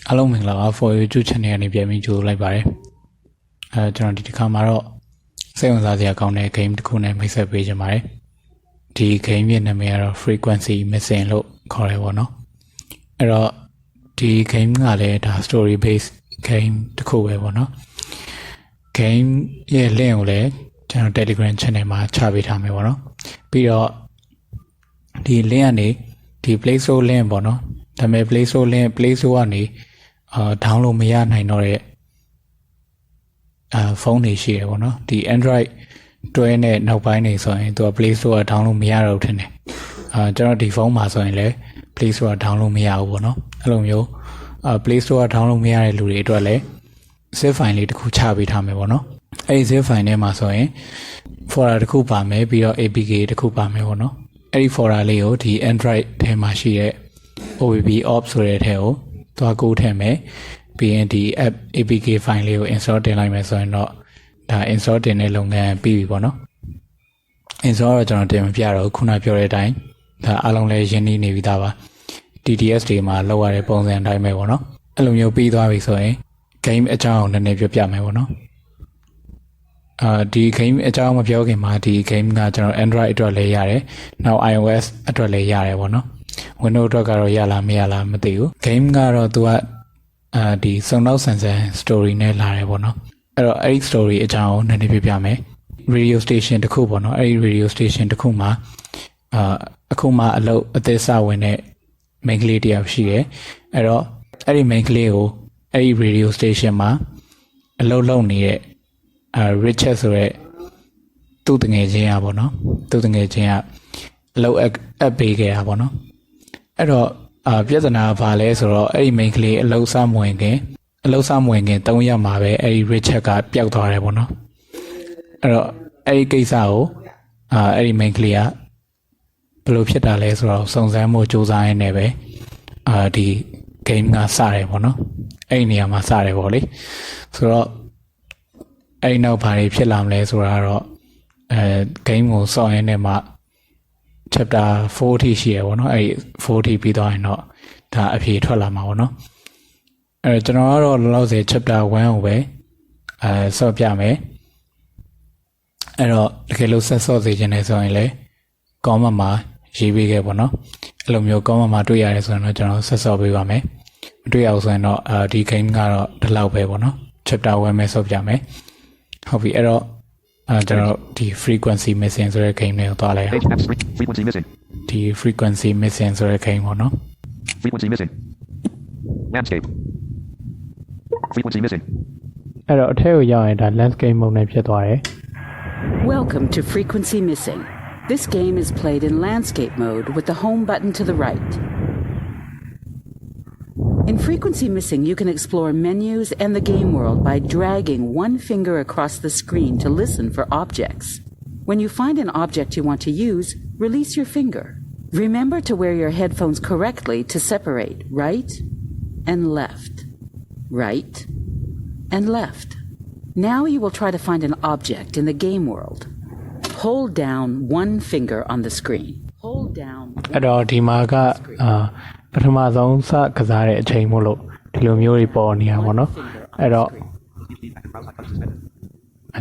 အားလုံးမင်္ဂလာပါ for you ချန်နယ်ကနေပြန်ပြီးကြိုလိုက်ပါတယ်ကျွန်တော်ဒီတစ်ခါမှာတော့စိတ်ဝင်စားစရာကောင်းတဲ့ game တစ်ခုနဲ့မိတ်ဆက်ပေးချင်ပါတယ်ဒီ game ရဲ့နာမည်ကတော့ frequency missing လို့ခေါ်တယ်ပေါ့နော်အဲ့တော့ဒီ game ကလည်းဒါ story based game တစ်ခုပဲပေါ့နော် game ရဲ့ link ကိုလည်းကျွန်တော် Telegram channel မှာချပေးထားမယ်ပေါ့နော်ပြီးတော့ဒီ link ကနေဒီ Play Store link ပေါ့နော်ဒါပေမဲ့ Play Store link Play Store ကနေdownload မရနိုင်တော့တဲ့ဖုန်းတွေရှိတယ်ပေါ့နော်ဒီ Android တွဲနဲ့နောက်ပိုင်းနေဆိုရင်သူက Play Store က download မရတော့ထင်တယ်ကျွန်တော်ဒီဖုန်းမှာဆိုရင်လည်း Play Store က download မရဘူးပေါ့နော်အဲ့လိုမျိုးPlay Store က download မရတဲ့လူတွေအတွက်လည်း zip file လေးတစ်ခုချပေးထားမယ်ပေါ့နော်အဲ့ဒီ zip file ထဲမှာဆိုရင် folder တစ်ခုပါမယ်ပြီးတော့ APK တစ်ခုပါမယ်ပေါ့နော်အဲ့ဒီ folder လေးကိုဒီ Android ထဲမှာရှိတဲ့ OBB off ဆိုတဲ့ထဲကိုသွားကူးထည့်မယ်ပြီးရင်ဒီ app APK file လေးကို install တင်လိုက်မယ်ဆိုရင်တော့ဒါ install တင်တဲ့လုပ်ငန်းပြီးပြီပေါ့နော် install တော့ကျွန်တော်တင်မပြတော့ခုနပြောတဲ့အတိုင်းဒါအားလုံးလည်းရင်းနှီးနေပြီသားပါ TTS တွေမှာလောက်ရတဲ့ပုံစံအတိုင်းပဲပေါ့နော်အဲ့လိုမျိုးပြီးသွားပြီဆိုရင် game အကြောင်းကိုနည်းနည်းပြောပြမယ်ပေါ့နော်ဒီ game အကြောင်းမပြောခင်မှာဒီ game ကကျွန်တော် Android အတွက်လည်းရတယ်နောက် iOS အတွက်လည်းရတယ်ပေါ့နော် Windows အတွက်ကတော့ရလားမရလားမသိဘူး game ကတော့သူကဒီစုံနောက်ဆန်ဆန် story နဲ့လာတယ်ပေါ့နော်အဲ့တော့အဲ့ဒီ story အကြောင်းကိုနည်းနည်းပြပြမယ် radio station တစ်ခုပေါ့နော်အဲ့ဒီ radio station တစ်ခုမှာအခုမှအလုပ်အသက်စဝင်တဲ့ main ကလေးတယောက်ရှိတယ်အဲ့တော့အဲ့ဒီ main ကလေးကိုအဲ့ဒီ radio station မှာအလုပ်လုပ်နေတဲ့Richard ဆိုတဲ့သူ့တငယ်ချင်းอ่ะပေါ့နော်သူ့တငယ်ချင်းကအလုပ်အပ်ပေးခဲ့တာပေါ့နော်အဲ့တော့ပြဿနာဘာလဲဆိုတော့အဲ့ဒီ main ကလေးအလုပ်စမဝင်ခင်3ရက်မှာပဲအဲ့ဒီ Richard ကပျောက်သွားတယ်ပေါ့နော်အဲ့တော့အဲ့ဒီကိစ္စကိုအဲ့ဒီ main ကလေးကဘယ်လိုဖြစ်တာလဲဆိုတော့စုံစမ်းမှုစူးစမ်းရင်းနဲ့ပဲဒီ game ကစတယ်ပေါ့နော်အဲ့ဒီနေရာမှာစတယ်ပေါ့လေဆိုတော့အဲ့ဒီနောက်ဘာတွေဖြစ်လာမလဲဆိုတာတော့game ကိုစောင့်ရင်းနဲ့မှ chapter 4 ထိရှိရပေါ့နော်အဲ့ဒီ4 ထိပြီးသွားရင်တော့ဒါအဖြေထွက်လာမှာပေါ့နော်အဲ့ကျွန်တော်ကတော့လောလောဆယ် chapter 1ကိုပဲစော့ပြမယ်အဲ့တော့တကယ်လို့ဆက်စော့စေချင်တယ်ဆိုရင်လည်း comment မှာရေးပေးခဲ့ပေါ့နော်အဲ့လိုမျိုး comment မှာတွေ့ရတယ်ဆိုရင်တော့ကျွန်တော်ဆက်စော့ပေးပါမယ်မတွေ့ရအောင်ဆိုရင်တော့ဒီ game ကတော့ဒီလောက်ပဲပေါ့နော် chapter 1ပဲစော့ပြမယ်ဟုတ်ပြီအဲ့တော့ကျွန်တော်ဒီ frequency missing ဆိုတဲ့ game လေးကိုသွားလိုက်အောင် frequency missing ဒီ frequency missing ဆိုတဲ့ game ပေါ့နော် frequency missing landscape frequency missing အဲ့တော့အထက်ကိုရောက်ရင်ဒါ landscape mode နဲ့ဖြစ်သွားတယ် Welcome to Frequency Missing. This game is played in landscape mode with the home button to the right. In Frequency Missing, you can explore menus and the game world by dragging one finger across the screen to listen for objects. When you find an object you want to use, release your finger. Remember to wear your headphones correctly to separate right and left, right and left. Now you will try to find an object in the game world. Hold down one finger on the screen. Hold down. အဲ့တော့ဒီမှာကပထမဆုံးစကစားတဲ့အချိန်မို့လို့ဒီလိုမျိုးတွေပေါ်နေရပါတော့အဲ့တော့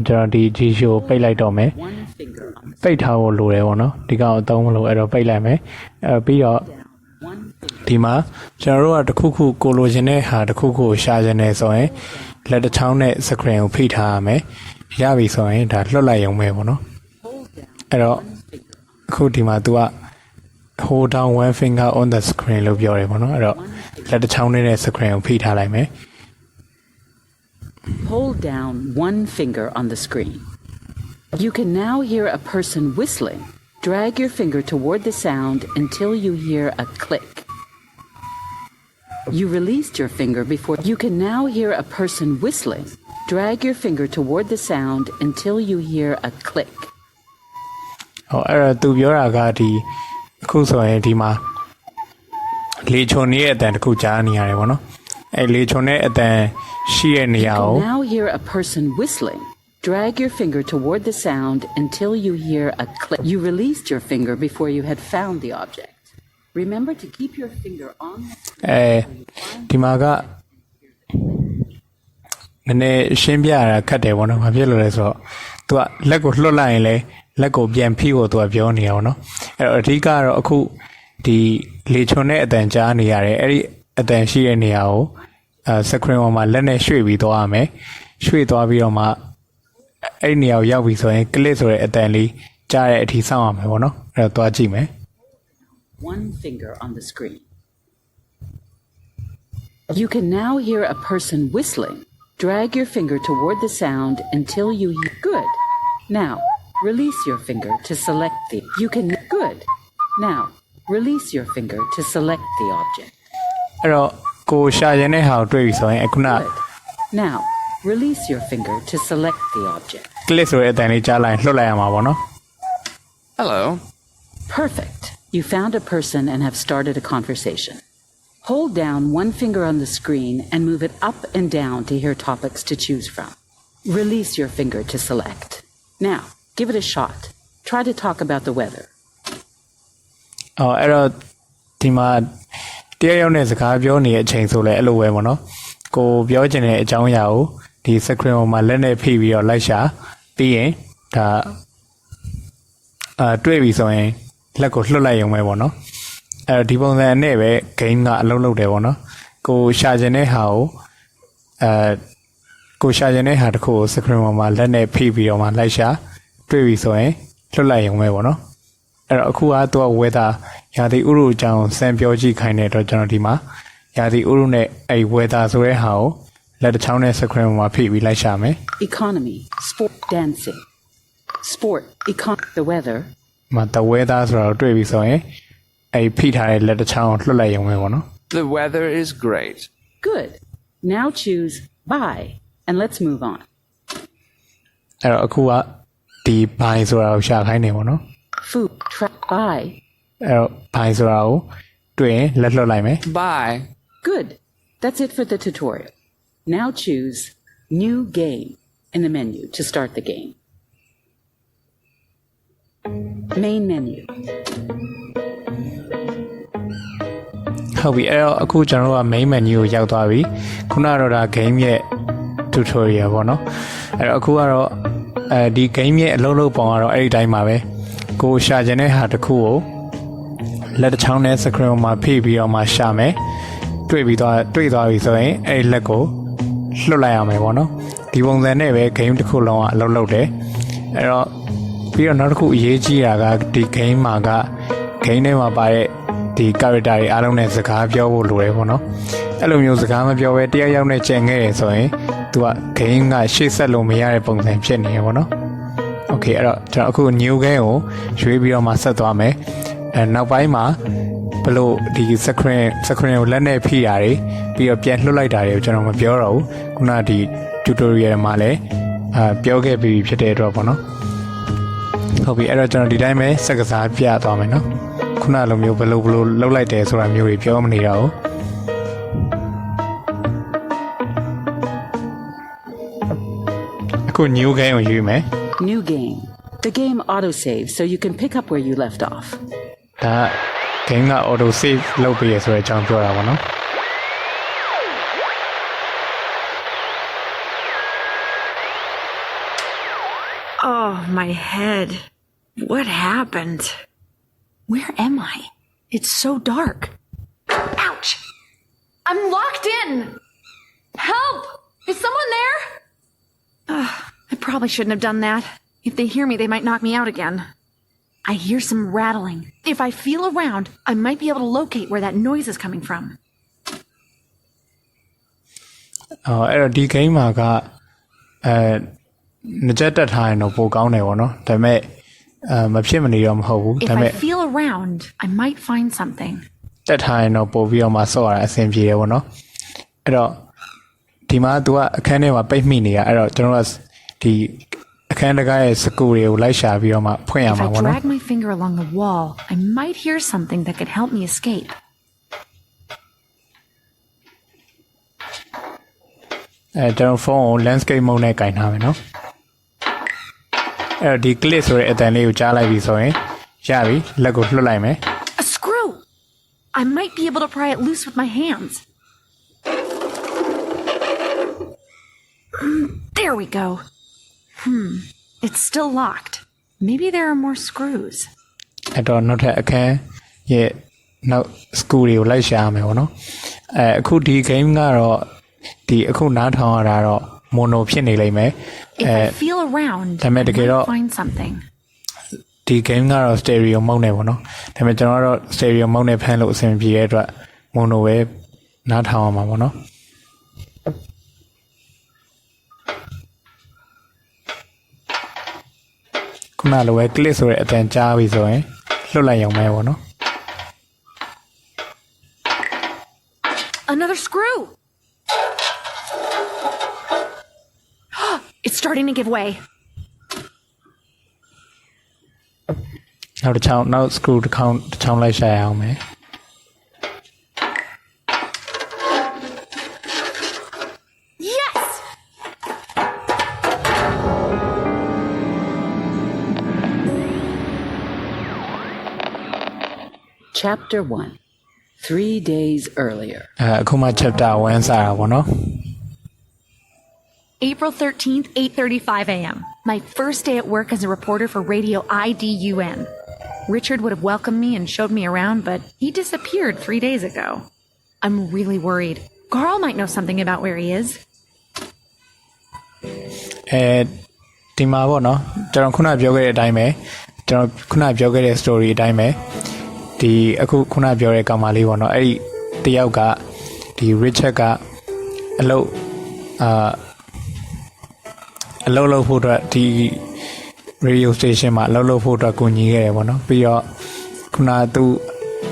ကျွန်တော်ဒီ G show ပိတ်လိုက်တော့မယ်ပိတ်ထားဖို့လိုတယ်ပေါ့နော်ဒီကောင်အသုံးမလို့အဲ့တော့ပိတ်လိုက်မယ်ပြီးတော့ဒီမှာကျွန်တော်တို့ကတခုခုကိုလိုချင်တဲ့ဟာတခုခုရှာချင်နေဆိုရင်လက်တစ်ချောင်းနဲ့ screen ကိုဖိထားရမယ်ရပြီဆိုရင်ဒါလွှတ်လိုက်ရုံပဲပေါ့နော်အဲ့တော့အခုဒီမှာ तू က hold down one finger on the screen လို့ပြောတယ်ပေါ့နော်အဲ့တော့လက်တစ်ချောင်းနဲ့ screen ကိုဖိထားလိုက်မယ် Hold down one finger on the screen. You can now hear a person whistling. Drag your finger toward the sound until you hear a click. You released your finger before. You can now hear a person whistling. Drag your finger toward the sound until you hear a click. ဟောအဲ့တော့ तू ပြောတာကဒီအခုဆိုရင်ဒီမှာလေချုံရဲ့အတန်တစ်ခုကြားနေရတယ်ပေါ့နော်အဲ့လေချုံရဲ့အတန်ရှိတဲ့နေရာကို You can now hear a person whistling. Drag your finger toward the sound until you hear a click. You released your finger before you had found the object. Remember to keep your finger on. ဒီမှာက နည်းနည်းရှင်းပြရတာခက်တယ်ပေါ့နော်။ဘာဖြစ်လို့လဲဆိုတော့ तू ကလက်ကိုလွှတ်လိုက်ရင်လေလက်ကိုပြန်ဖိဖို့ तू ကပြောနေတာပေါ့နော်။အဲ့တော့အဓိကကတော့အခုဒီလေချွန်တဲ့အတန်ကြားနေရတယ်။အဲ့ဒီအတန်ရှိတဲ့နေရာကိုscreen ပေါ်မှာလက်နဲ့ရွှေ့ပြီးသွားရမယ်။ရွှေ့သွားပြီးတော့မှအဲ့ဒီနေရာကိုရောက်ပြီဆိုရင် click ဆိုတဲ့အတန်လေးကြားတဲ့အထိစောင့်ရမယ်ပေါ့နော်။အဲ့တော့သွားကြည့်မယ်။ One finger on the screen. You can now hear a person whistling. Drag your finger toward the sound until you hear. Good. Now, release your finger to select the. You can. Good. Now, release your finger to select the object. အဲ့တော့ကိုရှာရင်တဲ့ဟာကိုတွေ့ပြီဆိုရင်အခုန Good. Now, release your finger to select the object. click ဆိုတဲ့အတန်လေးကြားလိုက်လွှတ်လိုက်ရမှာပေါ့နော် Hello. Perfect. You found a person and have started a conversation. Hold down one finger on the screen and move it up and down to hear topics to choose from. Release your finger to select. Now, give it a shot. Try to talk about the weather. အော်အဲ့တော့ဒီမှာတရားရောက်တဲ့စကားပြောနေတဲ့အချိန်ဆိုလဲအဲ့လိုပဲပေါ့နော်ကိုပြောချင်တဲ့အကြောင်းအရာကိုဒီ screen ပေါ်မှာလက်နဲ့ဖိပြီးတော့လိုက်ရှာပြီးရင်ဒါတွေ့ပြီဆိုရင်လက်ကိုလွှတ်လိုက်ရုံပဲပေါ့နော်အဲဒီပုံစံနဲ့ပဲ game ကအလုပ်လုပ်တယ်ပေါ့နော်ကိုရှာချင်တဲ့ဟာကိုကိုရှာချင်တဲ့ဟာတစ်ခုကို screen ပေါ်မှာလက်နဲ့ဖိပြီးတော့မှလိုက်ရှာတွေ့ပြီဆိုရင်လွှတ်လိုက်ရုံပဲပေါ့နော်အဲ့တော့အခုကသူက weather ရာသီဥတုအကြောင်းစံပြောကြည့်ခိုင်းတဲ့တော့ကျွန်တော်ဒီမှာရာသီဥတုနဲ့အဲ့ weather ဆိုတဲ့ဟာကိုလက်တစ်ချောင်းနဲ့ screen ပေါ်မှာဖိပြီးလိုက်ရှာမယ် Economy, sport, dancing. Sport, the weather. မှာ the weather ဆိုတော့တွေ့ပြီဆိုရင်အဲ့ဖိထားတဲ့လက်တစ်ချောင်းကိုလွှတ်လိုက်ရုံပဲပေါ့နော် The weather is great. Good. Now choose buy and let's move on. အဲ့တော့အခုကဒီ buy ဆိုတာကိုရှာခိုင်းနေပေါ့နော် Food, buy. အဲ့တော့ buy ဆိုတာကိုတွေ့ရင်လက်လွှတ်လိုက်မယ် Bye. Good. That's it for the tutorial. Now choose new game in the menu to start the game. Main menu. ဟုတ်ပြီအဲ့တော့အခုကျွန်တော်တို့က main menu ကိုရောက်သွားပြီခုနကတော့ဒါ game ရဲ့ tutorial ပေါ့နော်အဲ့တော့အခုကတော့ဒီ game ရဲ့အလုပ်လုပ်ပုံကတော့အဲ့ဒီတိုင်းပါပဲကိုရှာချင်တဲ့ဟာတစ်ခုကိုလက်တစ်ချောင်းနဲ့ screen မှာဖိပြီးတော့မှရှာမယ်တွေ့သွားပြီဆိုရင်အဲ့ဒီလက်ကိုလွှတ်လိုက်ရမယ်ပေါ့နော်ဒီပုံစံနဲ့ပဲ game တစ်ခုလုံးကအလုပ်လုပ်တယ်အဲ့တော့ပြီးတော့နောက်တစ်ခုအရေးကြီးတာကဒီ game မှာက game ထဲမှာပါတဲ့ဒီ character တွေအားလုံးနဲ့စကားပြောဖို့လိုတယ်ပေါ့နော်အဲ့လိုမျိုးစကားမပြောဘဲတရားရောက်နဲ့ကြံခဲ့ရဆိုရင် तू က game ကရှေ့ဆက်လို့မရတဲ့ပုံစံဖြစ်နေရပေါ့နော် Okay အဲ့တော့ကျွန်တော်အခု new game ကိုရွေးပြီးတော့မှဆက်သွားမယ်နောက်ပိုင်းမှာဘလို့ဒီ screen ကိုလက်နဲ့ဖိတာတွေပြီးတော့ပြန်လွှတ်လိုက်တာတွေကိုကျွန်တော်မပြောတော့ဘူးခုနဒီ tutorial မှာလည်းပြောခဲ့ပြီးဖြစ်တဲ့အတွက်ပေါ့နော်ဟုတ်ပြီအဲ့တော့ကျွန်တော်ဒီတိုင်းပဲစက်ကစားပြသွားမယ်နော်ခုနလိုမျိုးဘလို့လှုပ်လိုက်တယ်ဆိုတာမျိုးတွေပြောမနေတော့ဘူးအခု new game ကိုရွေးမယ် New game. The game autosaves so you can pick up where you left off. ဒါ game က auto save လုပ်ပေးရဆိုတဲ့အကြောင်းပြောတာပေါ့နော် Oh, my head. What happened? Where am I? It's so dark. Ouch! I'm locked in! Help! Is someone there? I probably shouldn't have done that. If they hear me, they might knock me out again. I hear some rattling. If I feel around, I might be able to locate where that noise is coming from. အဲ့တော့ဒီ game မှာကငကြက်တက်ထားရင်တော့ပိုကောင်းတယ်ပေါ့နော်ဒါပေမဲ့မဖြစ်မနေတော့မဟုတ်ဘူးဒါပေမဲ့ If I feel around, I might find something. တက်ထားရင်တော့ပို့ပြီးတော့မှဆော့ရတာအဆင်ပြေတယ်ပေါ့နော်အဲ့တော့ဒီမှာ तू ကအခန်းထဲမှာပိတ်မိနေရအဲ့တော့ကျွန်တော်ကဒီအခန်းတကားရဲ့စကူတွေကိုလိုက်ရှာပြီးတော့မှဖွင့်ရ If မှာ I ပေါ့နော် drag my finger along the wall, I might hear something that could help me escape. ကျွန်တော်ဖုန်းကို landscape mode နဲ့ကင်ထားမယ်နော်အဲ့တော့ဒီ click ဆိုတဲ့အတန်လေးကိုကြားလိုက်ပြီဆိုရင်ရပြီလက်ကိုလွှတ်လိုက်မယ် A screw! I might be able to pry it loose with my hands. There we go. It's still locked. Maybe there are more screws. အဲ့တော့နောက်ထပ်အခန်းရဲ့နောက် school တွေကိုလိုက်ရှာရမယ်ပေါ့နော်အခုဒီ game ကတော့ဒီအခုနားထောင်ရတာတော့ mono ဖြစ်နေလိမ့်မယ် If I feel around, I might find something. ဒီ game ကတော့ stereo mode နဲ့ပေါ့နော်ဒါပေမဲ့ကျွန်တော်ကတော့ stereo mode နဲ့ဖမ်းလို့အဆင်ပြေတဲ့အတွက် mono ပဲနားထောင်ရမှာပေါ့နော်ခုနလိုပဲ click ဆိုတဲ့အတန်ကြားပြီဆိုရင်လွတ်လိုက်ရုံပဲပေါ့နော် Another screw. It's starting to give way. နောက်တစ်ချောင်းနောက် screw တစ်ချောင်းလိုက်ရှာရအောင်မယ် Yes! Chapter 1. 3 days earlier. အခုမှ chapter 1 စတာပေါ့နော် April 13th, 8:35 a.m. My first day at work as a reporter for Radio IDUN. Richard would have welcomed me and showed me around, but he disappeared 3 days ago. I'm really worried. Carl might know something about where he is. ဒီမှာပေါ့နော်ကျွန်တော်ခုနပြောခဲ့တဲ့အတိုင်းပဲကျွန်တော်ခုနပြောခဲ့တဲ့ story အတိုင်းပဲဒီအခုခုနပြောတဲ့ကောင်မလေးပေါ့နော်အဲ့ဒီတယောက်ကဒီ Richard ကအလုပ်လုပ်ဖို့အတွက်ဒီ radio station မှာအလုပ်လုပ်ဖို့အတွက်ကူညီခဲ့တယ်ပေါ့နော်ပြီးတော့ခုနသူ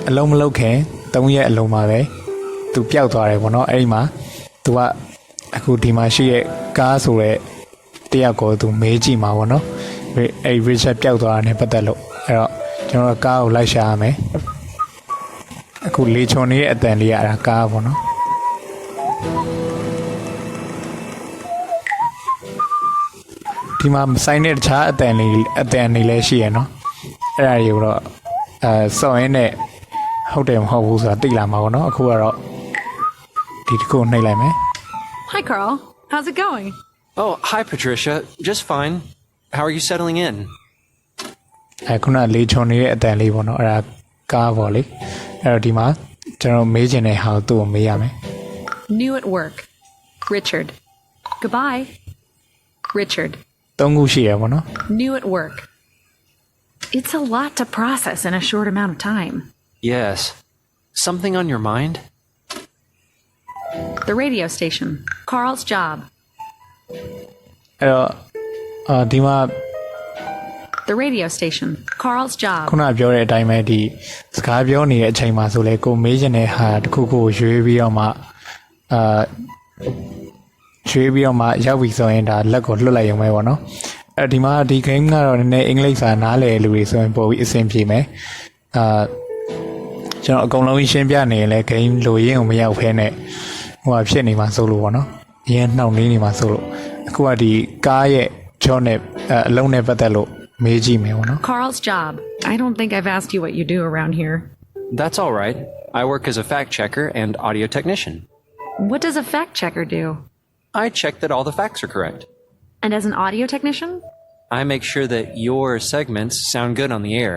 အလုပ်မလုပ်ခင်3ရက်အလုံးမှာပဲသူပျောက်သွားတယ်ပေါ့နော်အဲ့ဒီမှာသူကအခုဒီမှာရှိတဲ့ကားဆိုတဲ့တယောက်ကိုသူမေးကြည့်မှာပေါ့နော်အဲ့ Richard ပျောက်သွားတာနဲ့ပတ်သက်လို့အဲ့တော့ကျွန်တော်ကားကိုလိုက်ရှာရမယ်အခုလေချွန်နေတဲ့အတန်လေးရတာကားပေါ့နော်ဒီမှာဆိုင်တဲ့တခြားအတန်လေးလည်းရှိရနော်အဲ့ဒါတွေကိုတော့စော်ရင်းနဲ့ဟုတ်တယ်မဟုတ်ဘူးဆိုတာသိလာမှာပေါ့နော်အခုကတော့ဒီတစ်ခုနှိပ်လိုက်မယ် Hi, Carl. How's it going? Oh, hi, Patricia. Just fine. How are you settling in? ခုနလေချွန်နေတဲ့အတန်လေးပေါ့နော်အဲ့ဒါကားပေါ့လေအဲ့တော့ဒီမှာကျွန်တော်မေးချင်တဲ့ဟာကိုသူ့ကိုမေးရမယ် New at work. Richard. Goodbye. Richard. 3ခုရှိရပေါ့နော် New at work. It's a lot to process in a short amount of time. Yes. Something on your mind? The radio station. Carl's job. အဲ့တော့ဒီမှာ The radio station. Carl's job. ခုနပြောတဲ့အတိုင်းပဲဒီစကားပြောနေတဲ့အချိန်မှာဆိုလဲကိုမေးချင်တဲ့ဟာတစ်ခုခုကိုရွေးပြီးတော့မှရောက်ပြီဆိုရင်ဒါလက်ကိုလွတ်လိုက်ရုံပဲပေါ့နော်အဲ့ဒီမှာဒီ game ကတော့နည်းနည်းအင်္ဂလိပ်စာနားလည်လူတွေဆိုရင်ပို့ပြီးအဆင်ပြေမယ်ကျွန်တော်အကုန်လုံးရှင်းပြနေရင်လည်း game လိုရင်းကိုမရောက်ဖဲနဲ့ဟိုဟာဖြစ်နေမှာစိုးလို့ပေါ့နော်ရင်းနှောက်နေမှာစိုးလို့အခုကဒီကားရဲ့ job နဲ့အလုံးနဲ့ပတ်သက်လို့မေးကြည့်မယ်ပေါ့နော် Carl's job. I don't think I've asked you what you do around here. That's all right. I work as a fact checker and audio technician. What does a fact checker do? I check that all the facts are correct. And as an audio technician? I make sure that your segments sound good on the air.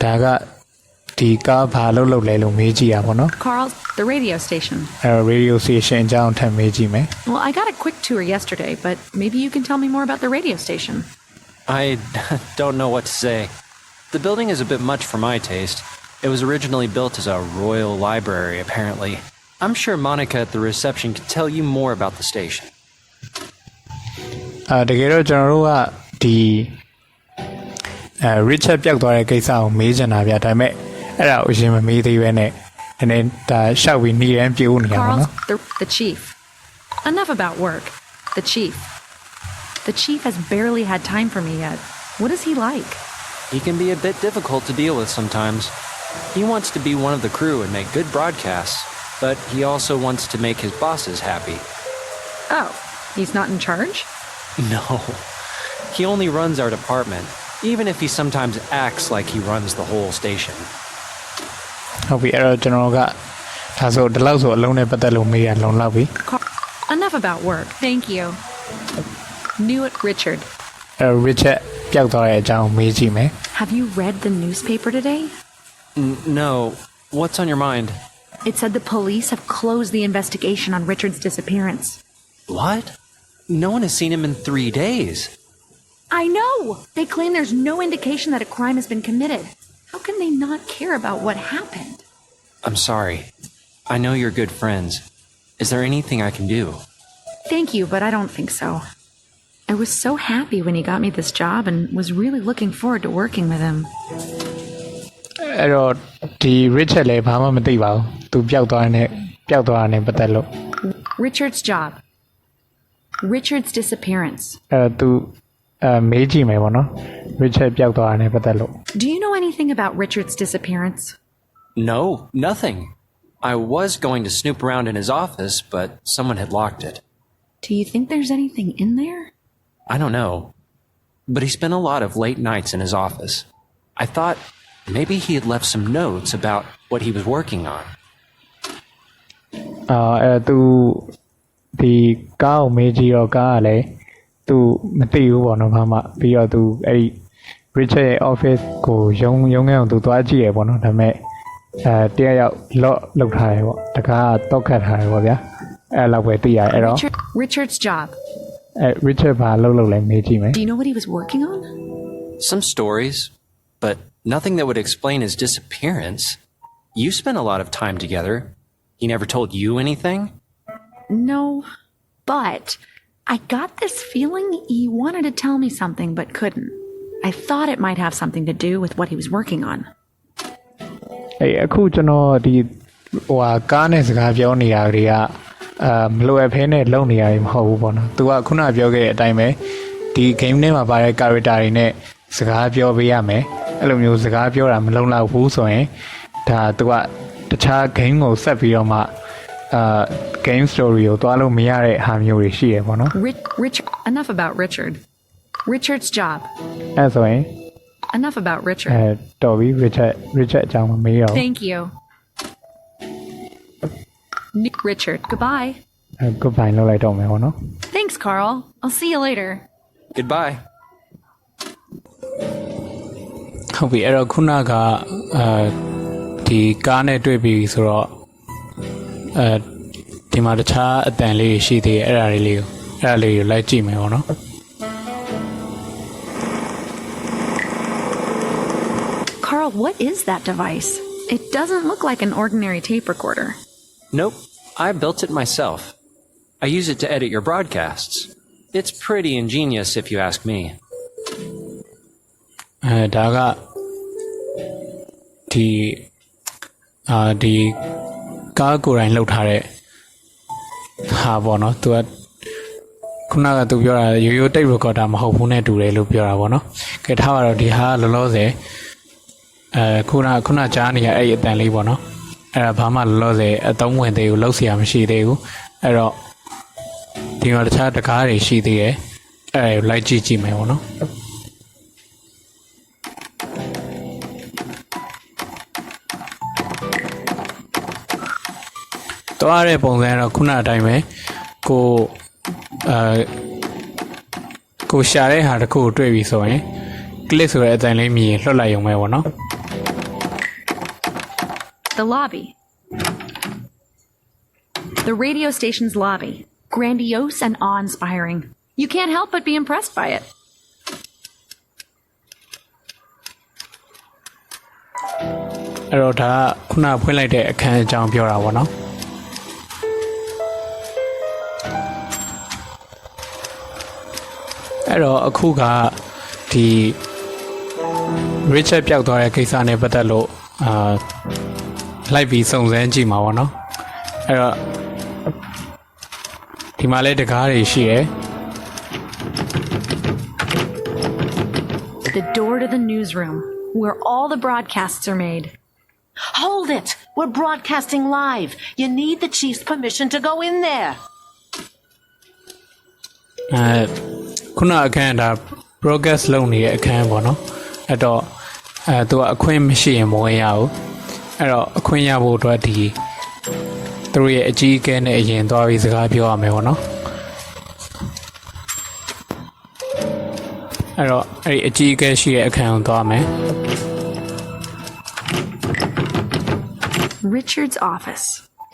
ဒါကဒီကားဘာလုပ်လဲလို့မေးကြည့်ရပါတော့ Carl's the radio station. radio station အကြောင်းထပ်မေးကြည့်မယ် Well, I got a quick tour yesterday, but maybe you can tell me more about the radio station. I don't know what to say. The building is a bit much for my taste. It was originally built as a royal library, apparently. I'm sure Monica at the reception can tell you more about the station. တကယ်တော့ကျွန်တော်တို့ကဒီ Richard ပျောက်သွားတဲ့ကိစ္စကိုမေးချင်တာဗျဒါပေမဲ့အဲ့ဒါကိုအရင်မမေးသေးပဲနဲ့နည်းနည်းဒါရှောက်ပြီးနေရန်ပြေဦးနေရပါ Carl's နော် the chief. Enough about work. The chief. The chief has barely had time for me yet. What is he like? He can be a bit difficult to deal with sometimes. He wants to be one of the crew and make good broadcasts, but he also wants to make his bosses happy. Oh, he's not in charge? No. He only runs our department, even if he sometimes acts like he runs the whole station. ဟုတ်ပြီအဲ့တော့ကျွန်တော်ကဒါဆိုဒီလောက်ဆိုအလုံးနဲ့ပတ်သက်လို့မေးရလုံလောက်ပြီ Enough Enough about work. Thank you. Knew it, Richard. Richard ပျောက်သွားတဲ့အကြောင်းမေးကြည့်မယ် Have you read the newspaper today? No. What's on your mind? It said the police have closed the investigation on Richard's disappearance. What? No one has seen him in 3 days. I know! They claim there's no indication that a crime has been committed. How can they not care about what happened? I'm sorry. I know you're good friends. Is there anything I can do? Thank you, but I don't think so. I was so happy when he got me this job and was really looking forward to working with him. အဲ့တော့ဒီ Richard လည်းဘာမှမသိပါဘူးသူပျောက်သွားတဲ့ပတ်သက်လို့ Richard's job. Richard's disappearance. အဲ့တော့သူမေးကြည့်မယ်ပေါ့နော် Richard ပျောက်သွားတဲ့ပတ်သက်လို့ Do you know anything about Richard's disappearance? No, nothing. I was going to snoop around in his office, but someone had locked it. Do you think there's anything in there? I don't know. But he spent a lot of late nights in his office. I thought maybe he had left some notes about what he was working on. အဲ့သူဒီကားကိုမေးကြည့်တော့ကားကလည်းသူမသိဘူးပေါ့နော်ဘာမှပြီးတော့သူအဲ့ဒီ Richard ရဲ့ office ကိုရုံငန်းအောင်သူသွားကြည့်ရပေါ့နော်ဒါပေမဲ့တရားရောက် lock လုပ်ထားတယ်ပေါ့တကားတော့ခတ်ထားတယ်ပေါ့ဗျာအဲ့လောက်ပဲသိရတယ်အဲ့တော့ Richard's job. Richard ဘာလုပ်လဲမေးကြည့်မယ် Do you know what he was working on? Some stories, but nothing that would explain his disappearance. You spent a lot of time together. He never told you anything? No, but I got this feeling he wanted to tell me something but couldn't. I thought it might have something to do with what he was working on. အခုကျွန်တော်ဒီကားနဲ့စကားပြောနေတာတွေကမလိုအပ်ဖဲနဲ့လုံနေရမဟုတ်ဘူးပေါ့နော်။ तू ကခုနပြောခဲ့တဲ့အတိုင်းပဲဒီ game ထဲမှာပါတဲ့ character တွေနဲ့စကားပြောပေးရမယ်။အဲ့လိုမျိုးစကားပြောတာမလုံလောက်ဘူးဆိုရင်ဒါ तू ကတခြား game ကိုဆက်ပြီးတော့မှgame story ကိုသွားလို့မရတဲ့ဟာမျိုးတွေရှိရပေါ့နော် Enough about Richard. Richard's job. အဲ့ဆိုရင် Enough about Richard. တော်ပြီ Richard အကြောင်းမမေးတော့ Thank you. Richard, goodbye. goodbye လုပ်လိုက်တော့မယ်ပေါ့နော် Thanks, Carl. I'll see you later. Goodbye. ဟုတ်ပြီအဲ့တော့ခုနကဒီကားနဲ့တွေ့ပြီဆိုတော့ဒီမှာတခြားအတန်လေးရှိသေးတယ်အဲ့ဒါလေးကိုလိုက်ကြည့်မယ်ပေါ့နော် Carl, what is that device? It doesn't look like an ordinary tape recorder. Nope. I built it myself. I use it to edit your broadcasts. It's pretty ingenious if you ask me. ဒါကဒီကားကိုယ်တိုင်လှုပ်ထားတဲ့ဟာပေါ့နော်သူကခုနကသူပြောတာရိုးရိုး tape recorder မဟုတ်ဘူးနဲ့တူတယ်လို့ပြောတာပေါ့နော်ကဲထားပါတော့ဒီဟာလောလောဆယ်ခုနကြားနေရအဲ့အတန်လေးပေါ့နော်အဲ့ဒါဘာမှလောလောဆယ်အသုံးဝင်သေးဘူးလောက်เสียမရှိသေးဘူးအဲ့တော့ဒီမှာတခြားတကားတွေရှိသေးတယ်အဲ့ဒါလိုက်ကြည့်မယ်ပေါ့နော်သွားတဲ့ပုံစံကတော့ခုနအတိုင်းပဲကိုရှာတဲ့ဟာတစ်ခုကိုတွေ့ပြီဆိုရင် click ဆိုတဲ့အတန်လေးမြည်လွှတ်လိုက်ရုံပဲပေါ့နော် The lobby. The radio station's lobby. Grandiose and awe-inspiring. You can't help but be impressed by it. အဲ့တော့ဒါကခုနဖွင့်လိုက်တဲ့အခန်းအကြောင်းပြောတာပေါ့နော်အဲ့တော့အခုကဒီ Richard ပျောက်သွားတဲ့ကိစ္စနဲ့ပတ်သက်လို့လိုက်ပြီးစုံစမ်းကြည့်မှာပေါ့နော်အဲ့တော့ဒီမှာလဲတကားတွေရှိတယ် The door to the newsroom, where all the broadcasts are made. Hold it! We're broadcasting live. You need the chief's permission to go in there. ခုနအခန်းဒါ broadcast လုပ်နေတဲ့အခန်းပေါ့နော်အဲ့တော့သူကအခွင့်မရှိရင်မဝင်ရဘူးအဲ့တော့အခွင့်ရဖို့အတွက်ဒီသူတို့ရဲ့အကြီးအကဲနဲ့အရင်သွားပြီးစကားပြောရမယ်ပေါ့နော် အဲ့တော့အဲ့ဒီအကြီးအကဲရှိတဲ့အခန်းကိုသွားမယ် Richard's office.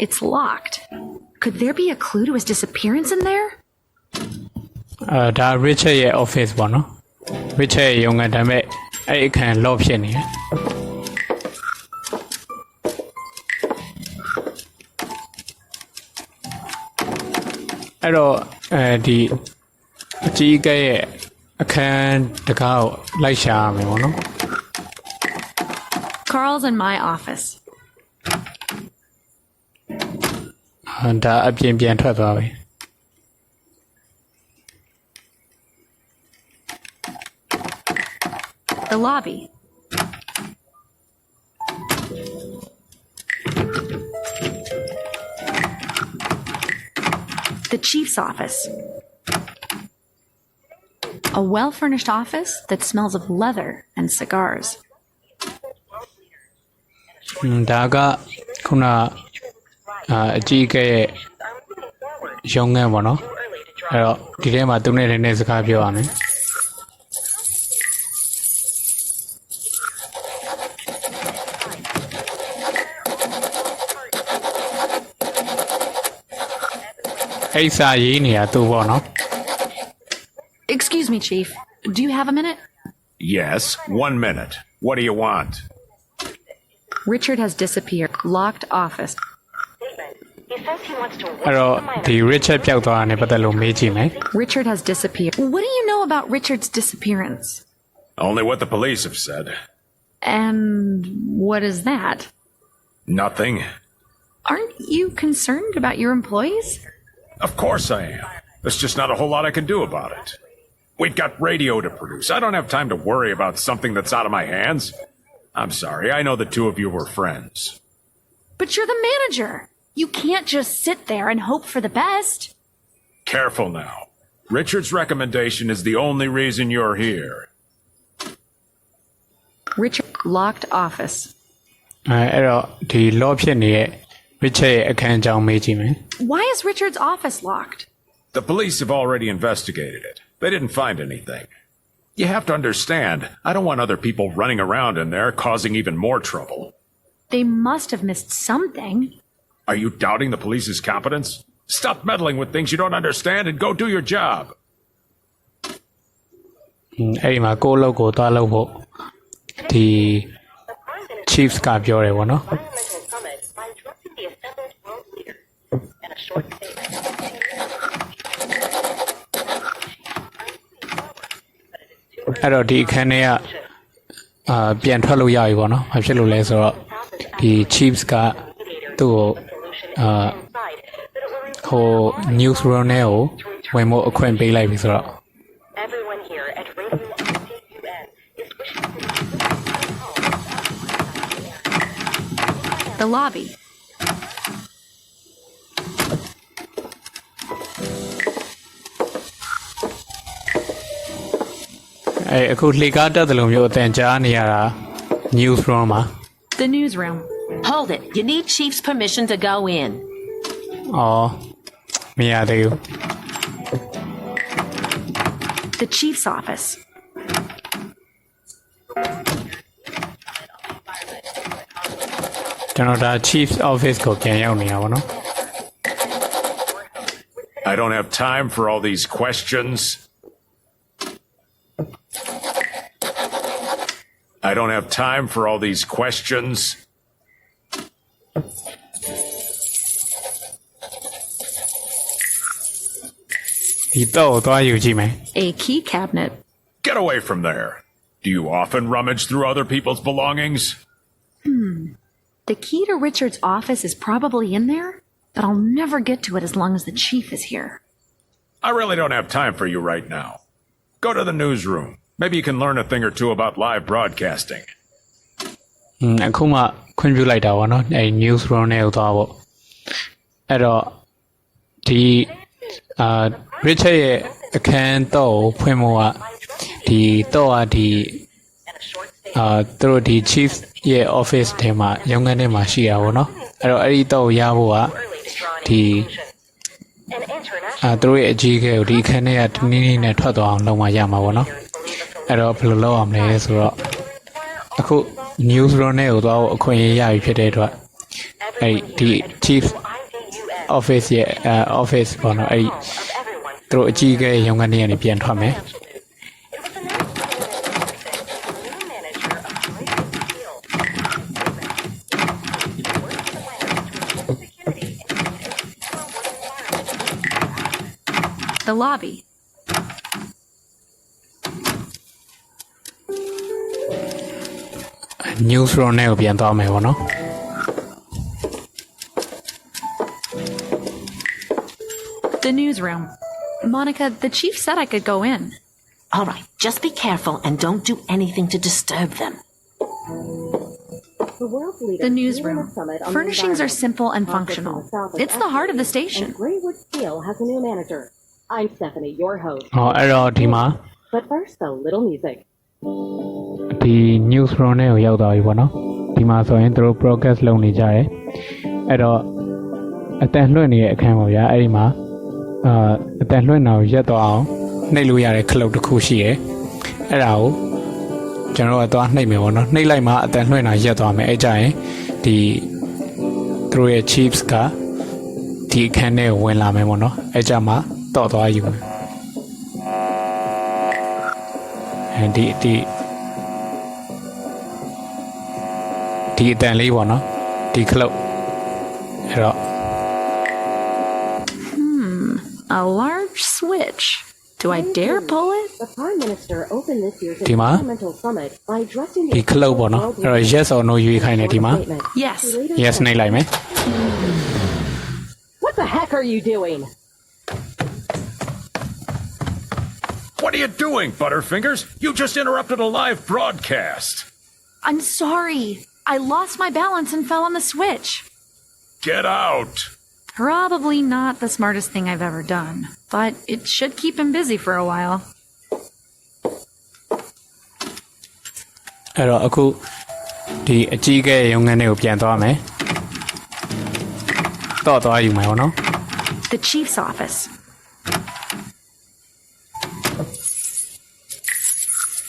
It's locked. Could there be a clue to his disappearance in there? ဒါ Richard ရဲ့ office ပေါ့နော် Richard ရဲ့ရုံးခန်းဒါပေမဲ့အဲ့ဒီအခန်း lock ဖြစ်နေတယ်အဲ့တော့ဒီအကြီးအကဲရဲ့အခန်းတကားကိုလိုက်ရှာရမယ်ပေါ့နော် Carl's in my office. ဒါအပြင်ပြန်ထွက်သွားပြီ The lobby. The chief's office. A well-furnished office that smells of leather and cigars. ဒါကခုနအကြီးအကဲရဲ့ရုံးခန်းပေါ့နော်အဲ့တော့ဒီထဲမှာသူနဲ့လည်းစကားပြောရမယ်အဲ့စာရေးနေတာသူပေါ့နော် Excuse me, Chief. Do you have a minute? Yes, 1 minute. What do you want? Richard has disappeared. Locked office.အဲ့တော့ဒီ Richard ပျောက်သွားတာနဲ့ပတ်သက်လို့မေးကြည့်မယ် Richard has disappeared. What do you know about Richard's disappearance? Only what the police have said. And what is that? Nothing. Aren't you concerned about your employees? Of course I am. There's just not a whole lot I can do about it. We've got radio to produce. I don't have time to worry about something that's out of my hands. I'm sorry. I know the two of you were friends. But you're the manager. You can't just sit there and hope for the best. Careful now. Richard's recommendation is the only reason you're here. Richard locked office. အဲ့တော့ဒီ law ဖြစ်နေတဲ့ Richard ရဲ့အခန်းအကြောင်းမေးကြည့်မယ် Why is Richard's office locked? The police have already investigated it. They didn't find anything. You have to understand, I don't want other people running around in there causing even more trouble. They must have missed something. Are you doubting the police's competence? Stop meddling with things you don't understand and go do your job. အဲ့ဒီမှာကိုယ့်အလုပ်ကိုသွားလုပ်ဖို့ဒီ Chiefs ကပြောတယ်ပေါ့နော် အဲ့တော့ဒီအခန်းထဲကပြန်ထွက်လို့ရပြီပေါ့နော်။ဘာဖြစ်လို့လဲဆိုတော့ဒီ Chiefs ကသူ့ကိုဟို news room နဲ့ကိုဝင်ဖို့အခွင့်ပေးလိုက်ပြီဆိုတော့ Everyone here at Radio CUN is wishing The lobby. Hey, aku lihat ada dalam yo tenja ni ada newsroom ah. The newsroom. Hold it. You need Chief's permission to go in. Oh, me ada you. The chief's office. Jangan ada chief's office ko kaya yaw ni ako no. I don't have time for all these questions. I don't have time for all these questions. Ito, to ayu ji mai. A key cabinet. Get away from there. Do you often rummage through other people's belongings? The key to Richard's office is probably in there, but I'll never get to it as long as the chief is here. I really don't have time for you right now. Go to the newsroom. Maybe you can learn a thing or two about live broadcasting. အခုမှခွင့်ပြုလိုက်တာပေါ့နော်အဲ news room နဲ့သွားဖို့အဲ့တော့ဒီRichard ရဲ့အခန်းတော့ဖွင့်ဖို့ကဒီတော့ကဒီသူတို့ဒီ chief ရဲ့ office ထဲမှာရုံးခန်းထဲမှာရှိတာပေါ့နော်အဲ့တော့အဲ့ဒီတော့ရဖို့ကဒီသူတို့ရဲ့အကြီးအကဲကိုဒီအခန်းထဲကတနည်းနည်းနဲ့ထွက်သွားအောင်လုပ်မှရမှာပေါ့နော် အဲ့တော့ဘယ်လိုလုပ်အောင်လဲဆိုတော့အခု newsroom နဲ့ကိုတော့အခွင့်အရေးရပြီဖြစ်တဲ့အတွက်အဲ့ဒီ chief office ရဲ့ office ပေါ့နော်အဲ့သူတို့အကြီးအကဲရုံးခန်းထဲကနေပြန်ထွက်မယ် The lobby. newsroom နဲ့ကိုပြန်သွားမယ်ပေါ့နော် The newsroom. Monica, the chief said I could go in. All right, just be careful and don't do anything to disturb them. The newsroom. Furnishings are simple and functional. It's the heart of the station. Greywood Steel has a new manager. I'm Stephanie, your host. ဟောအဲ့တော့ဒီမှာ But first, a little music. ဒီ newsroom နဲ့ကိုရောက်သွားပြီပေါ့နော်ဒီမှာဆိုရင်သူတို့ broadcast လုပ်နေကြတယ်အဲ့တော့အတန်လွှင့်နေတဲ့အခန်းပေါ့ဗျာအဲ့ဒီမှာအတန်လွှင့်တာကိုရက်တော့အောင်နှိပ်လို့ရတဲ့ခလုတ်တစ်ခုရှိတယ်အဲ့ဒါကိုကျွန်တော်ကတော့နှိပ်မယ်ပေါ့နော်နှိပ်လိုက်မှအတန်လွှင့်တာရက်သွားမယ်အဲ့ကြရင်ဒီသူတို့ရဲ့ chiefs ကဒီအခန်းထဲကိုဝင်လာမယ်ပေါ့နော်အဲ့ကြမှာတော့သွားယူမယ်ဒီအတန်လေးပေါ့နော်ဒီခလုတ်အဲ့တော့ A large switch. Do I dare pull it? The Prime Minister opened this year's Dima? environmental summit by addressingဒီခလုတ်ပေါ့နော်အဲ့တော့ yes or no ရွေးခိုင်းတယ်ဒီမှာ Yes. yes နှိပ်လိုက်မယ် What the heck are you doing? What are you doing, Butterfingers? You just interrupted a live broadcast. I'm sorry. I lost my balance and fell on the switch. Get out. Probably not the smartest thing I've ever done, but it should keep him busy for a while. အဲ့တော့အခုဒီအကြီးကဲရုံငန်းတွေကိုပြန်သွားမယ်တော့သွားယူမယ်ပေါ့နော် The chief's office.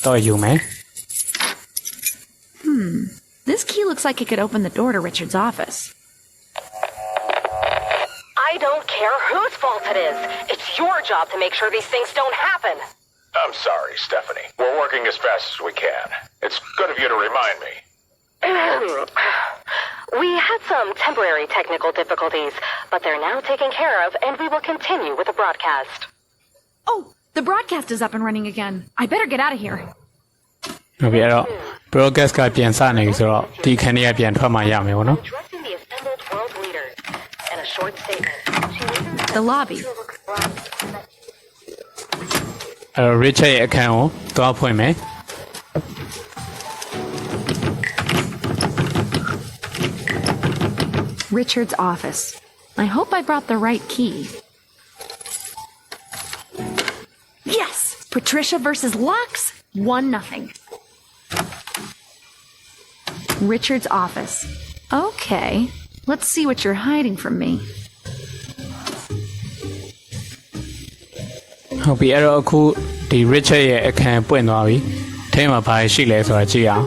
တော့ယူမယ် This key looks like it could open the door to Richard's office. I don't care whose fault it is. It's your job to make sure these things don't happen. I'm sorry, Stephanie. We're working as fast as we can. It's good of you to remind me. We had some temporary technical difficulties, but they're now taken care of, and we will continue with the broadcast. Oh, the broadcast is up and running again. I better get out of here. ဟုတ်ပြီအဲ့တော့ broadcast ကပြန်စနေပြီဆိုတော့ဒီခန်းလေးကပြန်ထွက်မှရမယ်ပေါ့နော် Addressing the assembled world leaders in a short statement. She later The lobby. အဲ့တော့ Richard ရဲ့အခန်းကိုသွားဖွင့်မယ် Richard's office. I hope I brought the right key. Yes! Patricia versus Lux? 1-0. Richard's office. Okay. Let's see what you're hiding from me. ဟုတ်ပြီအဲ့တော့အခုဒီ Richard ရဲ့အခန်းပွင့်သွားပြီထဲမှာဘာရှိလဲဆိုတာကြည့်အောင်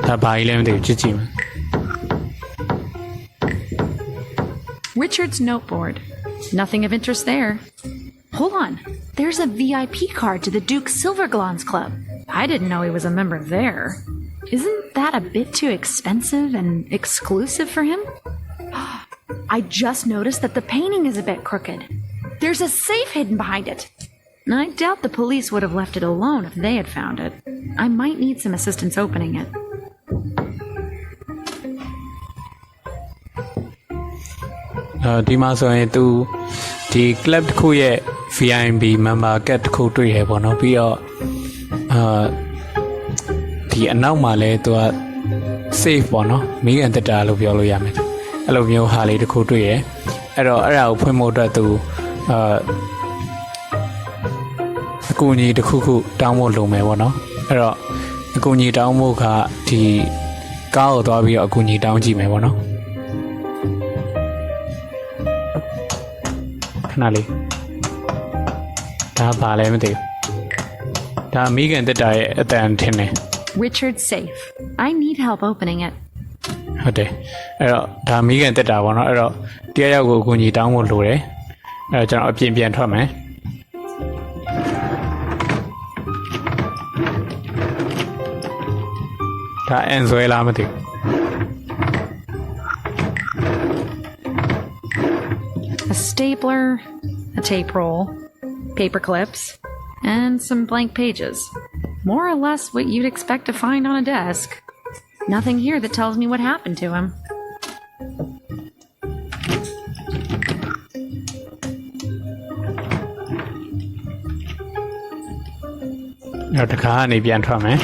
ဒါဘာကြီးလဲမသိဘူးကြည့်မယ် Richard's noteboard. Nothing of interest there. Hold on. There's a VIP card to the Duke Silverglans Club. I didn't know he was a member there. Isn't that a bit too expensive and exclusive for him? I just noticed that the painting is a bit crooked. There's a safe hidden behind it. I doubt the police would have left it alone if they had found it. I might need some assistance opening it. ဒီမှာဆိုရင်သူဒီ club တစ်ခုရဲ့ VIP member card တစ်ခုတွေ့ရပေါ့နော်ပြီးတော့ဒီအနောက်မှာလဲသူက safe ပေါ့နော်မိကန်တက်တာလို့ပြောလို့ရမယ်အဲ့လိုမျိုးဟာလေးတစ်ခုတွေ့ရအဲ့တော့အဲ့ဒါကိုဖွင့်ဖို့အတွက်သူအကူအညီတစ်ခုခုတောင်းဖို့လိုမယ်ပေါ့နော်အဲ့တော့အကူအညီတောင်းဖို့ကဒီကားကိုသွားပြီးတော့အကူအညီတောင်းကြည့်မယ်ပေါ့နော်ခဏလေး ဒါဘာလဲမသိဘူးဒါမိခင်တက်တာရဲ့အတန်ထင်တယ် Richard's safe. I need help opening it. ဟုတ်တယ်အဲ့တော့ဒါမိခင်တက်တာပေါ့နော်အဲ့တော့တရားရောက်ကိုအကူအညီတောင်းဖို့လိုတယ်အဲ့တော့ကျွန်တော်အပြင်ပြန်ထွက်မယ်ဒါအန်ဆွဲလားမသိဘူး A stapler, a tape roll, paper clips, and some blank pages. More or less what you'd expect to find on a desk. Nothing here that tells me what happened to him. အဲ့တော့တခါကနေပြန်ထွက်မယ်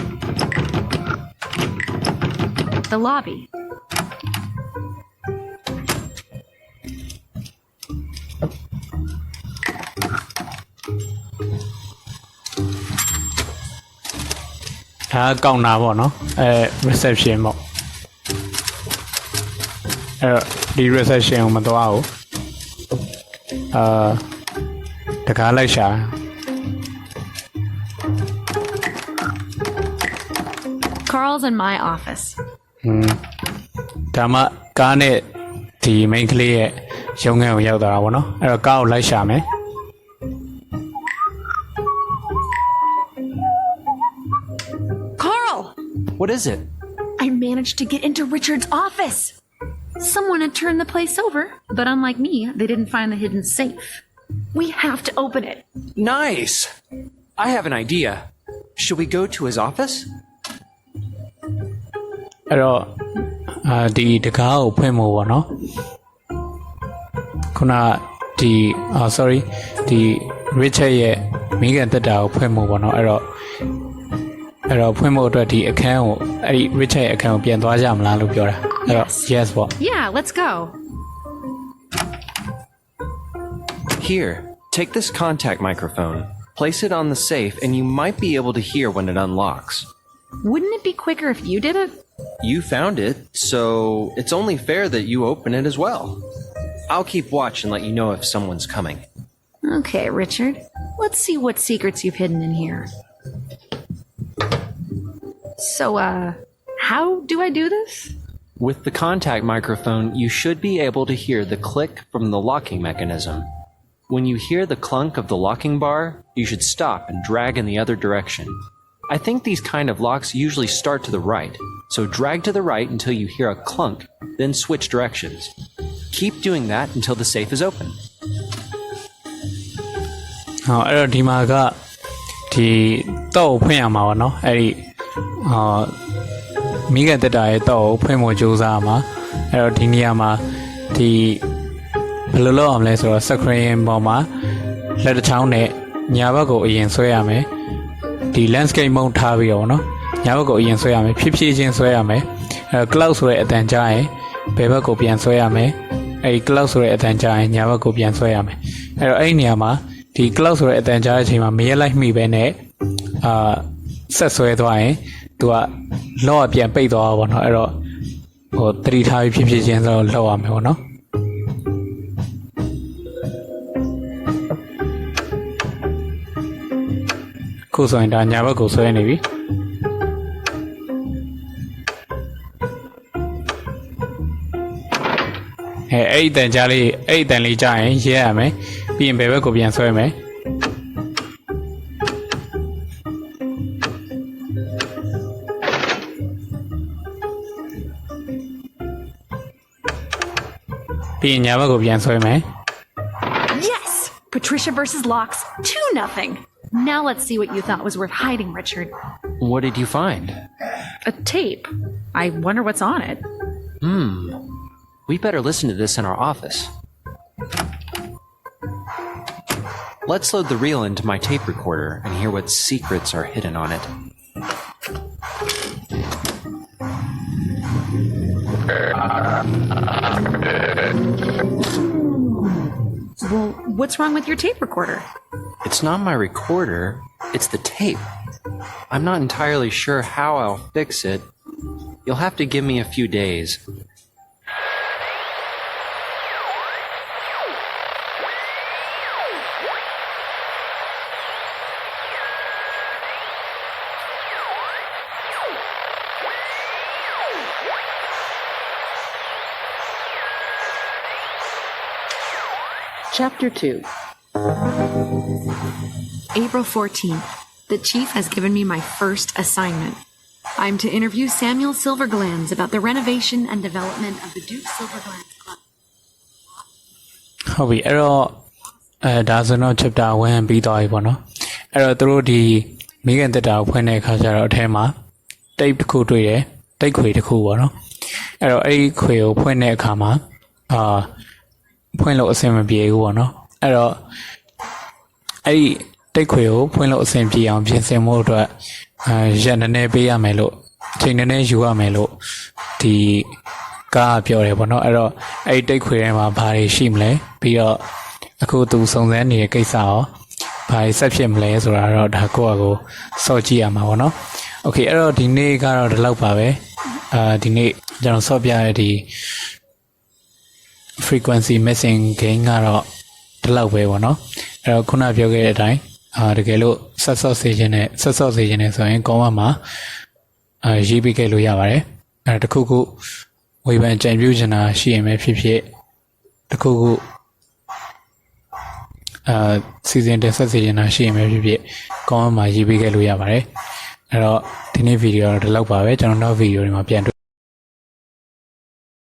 The lobby. ။ဒါကောင်းတာပေါ့နော်။reception ပေါ့။အဲ့တော့ဒီ reception ကိုမသွားဘူး။တကားလိုက်ရှာ Carl's in my office. ဒါမှကားနဲ့ဒီ main ကလေးရဲ့ရုံးခန်းကိုရောက်သွားတာပေါ့နော်။အဲ့တော့ကားကိုလိုက်ရှာမယ်။ Carl! What is it? I managed to get into Richard's office. Someone had turned the place over, but unlike me, they didn't find the hidden safe. We have to open it. Nice! I have an idea. Should we go to his office? အဲ့တော့ဒီတကားကိုဖွင့်ဖို့ပေါ့နော်ခုနဒီ sorry ဒီ Richard ရဲ့မိခင်တက်တာကိုဖွင့်ဖို့ပေါ့နော်အဲ့တော့ဖွင့်ဖို့အတွက်ဒီအခန်းကိုအဲ့ဒီ Richard ရဲ့အခန်းကိုပြန်သွားကြမလားလို့ပြောတာအဲ့တော့ yes ပေါ့ Yeah, let's go. Here, take this contact microphone. Place it on the safe and you might be able to hear when it unlocks. Wouldn't it be quicker if you did it? You found it, so it's only fair that you open it as well. I'll keep watch and let you know if someone's coming. Okay, Richard. Let's see what secrets you've hidden in here. So, how do I do this? With the contact microphone, you should be able to hear the click from the locking mechanism. When you hear the clunk of the locking bar, you should stop and drag in the other direction. I think these kind of locks usually start to the right, so drag to the right until you hear a clunk, then switch directions. Keep doing that until the safe is open. ဟောအဲ့တော့ဒီမှာကဒီတော့ကိုဖွင့်ရမှာပေါ့နော်အဲ့ဒီမိခင်တက်တာရဲ့တော့ကိုဖွင့်ဖို့ကြိုးစားမှာအဲ့တော့ဒီနေရာမှာဒီဘယ်လိုလုပ်အောင်လဲဆိုတော့ screen ပေါ်မှာလက်တစ်ချောင်းနဲ့ညာဘက်ကိုအရင်ဆွဲရမယ်ဒီ landscape mode ထားပြီးတော့နော်ညာဘက်ကိုအရင်ဆွဲရမယ်ဖြည်းဖြည်းချင်းဆွဲရမယ်cloud ဆိုတဲ့အတန်ကြားရင်ဘယ်ဘက်ကိုပြန်ဆွဲရမယ်အဲဒီ cloud ဆိုတဲ့အတန်ကြားရင်ညာဘက်ကိုပြန်ဆွဲရမယ်အဲ့တော့အဲ့ဒီနေရာမှာဒီ cloud ဆိုတဲ့အတန်ကြားတဲ့အချိန်မှာမရက်လိုက်မိပဲနဲ့ဆက်ဆွဲသွားရင်သူကလောကပြန်ပိတ်သွားပါဘောနော်အဲ့တော့ဟိုသတိထားပြီးဖြည်းဖြည်းချင်းဆိုတော့လောက်ရမယ်ပေါ့နော်ခုဆိုရင်ဒါညာဘက်ကိုဆွဲနေပြီအဲ့ဒီတန်ကြားလေးအဲ့ဒီတန်လေးကြားရင်ရဲရမယ်ပြီးရင်ဘယ်ဘက်ကိုပြန်ဆွဲမယ်ပြီးရင်ညာဘက်ကိုပြန်ဆွဲမယ် Yes! Patricia versus Locks, 2-0. Now let's see what you thought was worth hiding, Richard. What did you find? A tape. I wonder what's on it. We better listen to this in our office. Let's load the reel into my tape recorder and hear what secrets are hidden on it. Well, what's wrong with your tape recorder? It's not my recorder, it's the tape. I'm not entirely sure how I'll fix it. You'll have to give me a few days. Chapter 2. April 14th. The chief has given me my first assignment. I'm to interview Samuel Silverglands about the renovation and development of the Duke Silverglands Club. ဟုတ်ပြီအဲ့တော့ဒါဆိုတော့ chapter 1ပြီးသွားပြီပေါ့နော်အဲ့တော့သူတို့ဒီမိခင်တက်တာကိုဖွင့်တဲ့အခါကျတော့အထဲမှာ tape တစ်ခုတွေ့တယ် tape ခွေတစ်ခုပေါ့နော်အဲ့တော့အဲ့ဒီခွေကိုဖွင့်တဲ့အခါမှာဖွင့်လို့အဆင်မပြေဘူးပေါ့နော်အဲ့တော့အဲ့ဒီ tape ခွေကိုဖွင့်လို့အဆင်ပြေအောင်ပြင်ဆင်ဖို့အတွက်ရက်နည်းနည်းပေးရမယ်လို့အချိန်နည်းနည်းယူရမယ်လို့ဒီကားပြောတယ်ပေါ့နော်အဲ့တော့အဲ့ဒီ tape ခွေထဲမှာဘာတွေရှိမလဲပြီးတော့အခုသူစုံစမ်းနေတဲ့ကိစ္စရောဘာတွေဆက်ဖြစ်မလဲဆိုတာတော့ဒါကိုယ့်အကိုစောင့်ကြည့်ရမှာပေါ့နော်โอเคအဲ့တော့ဒီနေ့ကတော့ဒီလောက်ပါပဲဒီနေ့ကျွန်တော်ဆော့ပြရတဲ့ဒီ frequency missing gain ကတော့ဒီလောက်ပဲပေါ့နော်အဲ့တော့ခုနပြောခဲ့တဲ့အတိုင်းတကယ်လို့ဆက်စော့စေခြင်းနဲ့ဆိုရင် comment မှာရေးပေးခဲ့လို့ရပါတယ်အဲ့တခုခုဝေဖန်ကြံပြူချင်တာရှိရင်ပဲဖြစ်ဖြစ်တခုခုစီစဉ်တင်ဆက်စေချင်တာရှိရင်ပဲဖြစ်ဖြစ် comment မှာရေးပေးခဲ့လို့ရပါတယ်အဲ့တော့ဒီနေ့ဗီဒီယိုတော့ဒီလောက်ပါပဲကျွန်တော်နောက်ဗီဒီယိုတွေမှာပြန်တွေ့